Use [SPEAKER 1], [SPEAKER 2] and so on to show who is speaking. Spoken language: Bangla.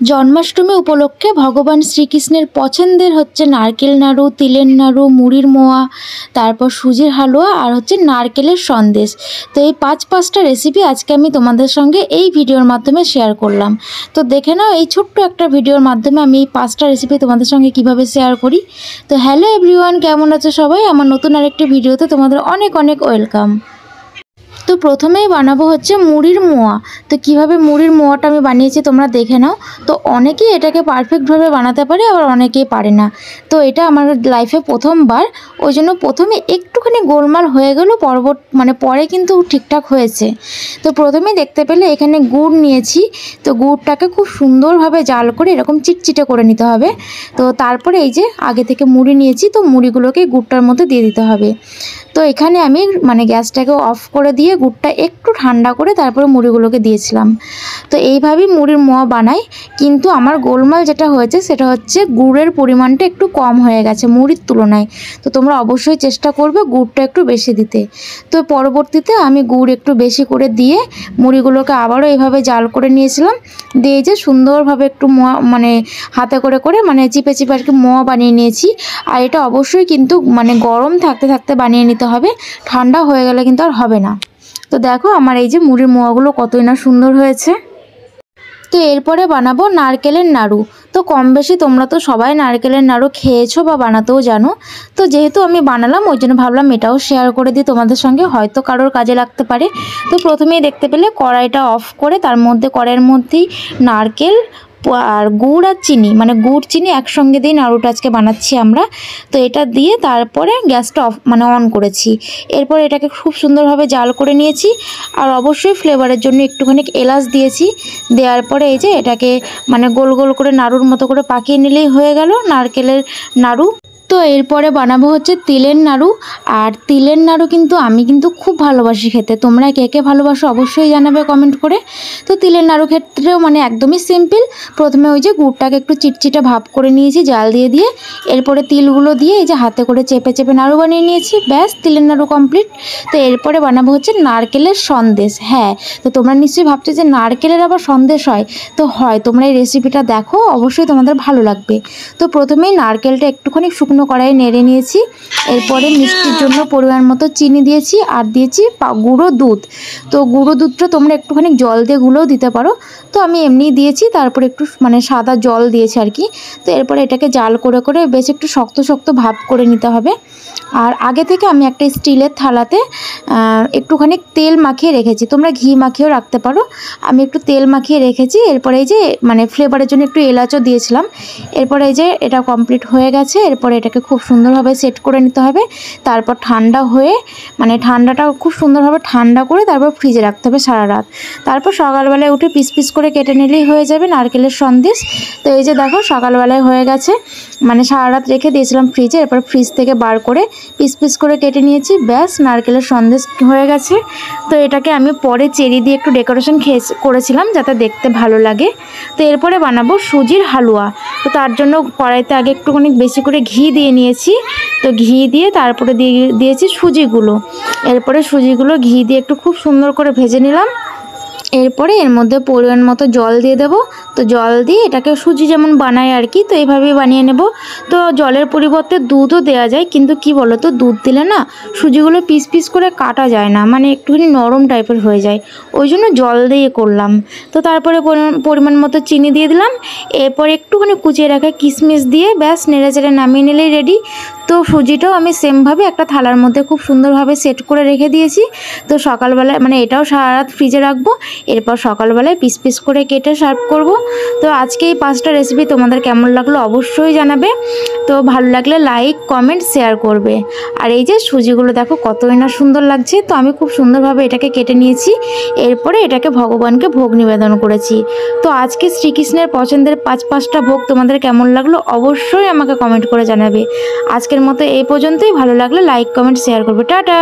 [SPEAKER 1] জন্মাষ্টমী উপলক্ষে ভগবান শ্রীকৃষ্ণের পছন্দের হচ্ছে নারকেল নাড়ু, তিলের নাড়ু, মুড়ির মোয়া, তারপর সুজির হালুয়া আর হচ্ছে নারকেলের সন্দেশ। তো এই পাঁচটা রেসিপি আজকে আমি তোমাদের সঙ্গে এই ভিডিওর মাধ্যমে শেয়ার করলাম। তো দেখে নাও এই ছোট্ট একটা ভিডিওর মাধ্যমে আমি এই 5টা রেসিপি তোমাদের সঙ্গে কিভাবে শেয়ার করি। তো হ্যালো এভরিওয়ান, কেমন আছো সবাই? আমার নতুন আরেকটি ভিডিওতে তোমাদের অনেক অনেক ওয়েলকাম। তো প্রথমেই বানাবো হচ্ছে মুড়ির মোয়া। তো কিভাবে মুড়ির মোয়াটা আমি বানিয়েছি তোমরা দেখে নাও। তো অনেকেই এটাকে পারফেক্টভাবে বানাতে পারে, আবার অনেকেই পারে না। তো এটা আমার লাইফে প্রথমবার, ওই জন্য প্রথমে একটুখানি গোলমাল হয়ে গেল, পরে কিন্তু ঠিকঠাক হয়েছে। তো প্রথমেই দেখতে পেলে এখানে গুড় নিয়েছি। তো গুড়টাকে খুব সুন্দরভাবে জাল করে এরকম চিটচিটে করে নিতে হবে। তো তারপরে এই যে আগে থেকে মুড়ি নিয়েছি, তো মুড়িগুলোকে গুড়টার মধ্যে দিয়ে দিতে হবে। তো এখানে আমি গ্যাসটাকে অফ করে দিয়ে গুড়টা একটু ঠান্ডা করে তারপরে মুড়িগুলোকে দিয়েছিলাম। তো এইভাবেই মুড়ির মোয়া বানাই, কিন্তু আমার গোলমাল যেটা হয়েছে সেটা হচ্ছে গুড়ের পরিমাণটা একটু কম হয়ে গেছে মুড়ির তুলনায়। তো তোমরা অবশ্যই চেষ্টা করবে গুড়টা একটু বেশি দিতে। তো পরবর্তীতে আমি গুড় একটু বেশি করে দিয়ে মুড়িগুলোকে আবারও এইভাবে জাল করে নিয়েছিলাম। দিয়ে যে সুন্দরভাবে একটু মোয়া হাতে করে চিপে চিপে আর কি মোয়া বানিয়ে নিয়েছি। আর এটা অবশ্যই কিন্তু গরম থাকতে থাকতে বানিয়ে নিতে হবে, ঠান্ডা হয়ে গেলে কিন্তু আর হবে না। তো দেখো আমার এই যে মুড়ির মোয়াগুলো কতই না সুন্দর হয়েছে। তো এরপরে বানাবো নারকেলের নাড়ু। তো কম বেশি তোমরা তো সবাই নারকেলের নাড়ু খেয়েছো বা বানাতেও জানো। তো যেহেতু আমি বানালাম ওই জন্য ভাবলাম এটাও শেয়ার করে দিই তোমাদের সঙ্গে, হয়তো কারোর কাজে লাগতে পারে। তো প্রথমেই দেখতে পেলে কড়াইটা অফ করে তার মধ্যে কড়াইয়ের মধ্যেই নারকেল আর গুড় আর চিনি, গুড় চিনি একসঙ্গে দিয়ে নাড়ুটা আজকে বানাচ্ছি আমরা। তো এটা দিয়ে তারপরে গ্যাসটা অন করেছি। এরপর এটাকে খুব সুন্দরভাবে জাল করে নিয়েছি। আর অবশ্যই ফ্লেভারের জন্য একটুখানি এলাচ দিয়েছি। দেওয়ার পরে এই যে এটাকে গোল গোল করে নাড়ুর মতো করে পাকিয়ে নিলেই হয়ে গেল নারকেলের নাড়ু। তো এরপরে বানাবো হচ্ছে তিলের নাড়ু। আর তিলের নাড়ু কিন্তু আমি খুব ভালোবাসি খেতে। তোমরা কে কে ভালোবাসো অবশ্যই জানাবে কমেন্ট করে। তো তিলের নাড়ু ক্ষেত্রেও একদমই সিম্পল। প্রথমে ওই যে গুড়টাকে একটু চিটচিটে ভাপ করে নিয়েছি জাল দিয়ে দিয়ে। এরপরে তিলগুলো দিয়ে এই যে হাতে করে চেপে চেপে নাড়ু বানিয়ে নিয়েছি, ব্যাস তিলের নাড়ু কমপ্লিট। তো এরপরে বানাবো হচ্ছে নারকেলের সন্দেশ। হ্যাঁ, তো তোমরা নিশ্চয়ই ভাবছো যে নারকেলের আবার সন্দেশ হয়। তো হয়, তোমরা এই রেসিপিটা দেখো, অবশ্যই তোমাদের ভালো লাগবে। তো প্রথমেই নারকেলটা একটুখানি শুকনো কড়াইয়ে নেড়ে নিয়েছি। এরপরে মিষ্টির জন্য পরিমাণ মতো চিনি দিয়েছি আর দিয়েছি গুঁড়ো দুধ। তো গুঁড়ো দুধটা তোমরা একটুখানি জল দিয়ে গুঁড়োও দিতে পারো। তো আমি এমনিই দিয়েছি, তারপর একটু সাদা জল দিয়েছি আর কি। তো এরপরে এটাকে জাল করে করে বেশ একটু শক্ত শক্ত ভাব করে নিতে হবে। আর আগে থেকে আমি একটা স্টিলের থালাতে একটুখানি তেল মাখিয়ে রেখেছি, তোমরা ঘি মাখিয়েও রাখতে পারো। আমি একটু তেল মাখিয়ে রেখেছি। এরপরে এই যে ফ্লেভারের জন্য একটু এলাচও দিয়েছিলাম। এরপরে এই যে এটা কমপ্লিট হয়ে গেছে। এরপরে এটাকে খুব সুন্দরভাবে সেট করে নিতে হবে। তারপর ঠান্ডা হয়ে ঠান্ডাটা খুব সুন্দরভাবে ঠান্ডা করে তারপর ফ্রিজে রাখতে হবে সারা রাত। তারপর সকালবেলায় উঠে পিস পিস করে কেটে নিলেই হয়ে যাবে নারকেলের সন্দেশ। তো এই যে দেখো সকালবেলায় হয়ে গেছে, সারা রাত রেখে দিয়েছিলাম ফ্রিজে। এরপর ফ্রিজ থেকে বার করে পিস পিস করে কেটে নিয়েছি, ব্যাস নারকেলের সন্দেশ হয়ে গেছে। তো এটাকে আমি পরে চেরি দিয়ে একটু ডেকোরেশন করেছিলাম যাতে দেখতে ভালো লাগে। তো এরপরে বানাবো সুজির হালুয়া। তো তার জন্য কড়াইতে আগে একটুখানি বেশি করে ঘি দিয়ে নিয়েছি। তো ঘি দিয়ে তারপরে দিয়েছি সুজিগুলো। এরপরে সুজিগুলো ঘি দিয়ে একটু খুব সুন্দর করে ভেজে নিলাম। এরপরে এর মধ্যে পরিমাণ মতো জল দিয়ে দেবো। তো জল দিয়ে এটাকে সুজি যেমন বানায় আর কি, তো এইভাবেই বানিয়ে নেব। তো জলের পরিবর্তে দুধও দেওয়া যায়, কিন্তু কি বলো তো, দুধ দিলে না সুজিগুলো পিস পিস করে কাটা যায় না, একটুখানি নরম টাইপের হয়ে যায়, ওই জন্য জল দিয়ে করলাম। তো তারপরে পরিমাণ মতো চিনি দিয়ে দিলাম। এরপর একটুখানি কুচিয়ে রাখা কিশমিশ দিয়ে ব্যাস নেড়ে চেড়ে নামিয়ে নিলেই রেডি। তো সুজিটাও আমি সেমভাবে একটা থালার মধ্যে খুব সুন্দরভাবে সেট করে রেখে দিয়েছি। তো সকালবেলায় এটাও সারা রাত ফ্রিজে রাখবো। এরপর সকালবেলায় পিস পিস করে কেটে সার্ভ করব। তো আজকে এই 5টা রেসিপি তোমাদের কেমন লাগলো অবশ্যই জানাবে। তো ভালো লাগলে লাইক কমেন্ট শেয়ার করবে। আর এই যে সুজিগুলো দেখো কতই না সুন্দর লাগছে। তো আমি খুব সুন্দরভাবে এটাকে কেটে নিয়েছি। এরপরে এটাকে ভগবানকে ভোগ নিবেদন করেছি। তো আজকে শ্রীকৃষ্ণের পছন্দের 5টা ভোগ তোমাদের কেমন লাগলো অবশ্যই আমাকে কমেন্ট করে জানাবে। আজকের মতো এই পর্যন্তই। ভালো লাগলে লাইক কমেন্ট শেয়ার করবে। টাটা।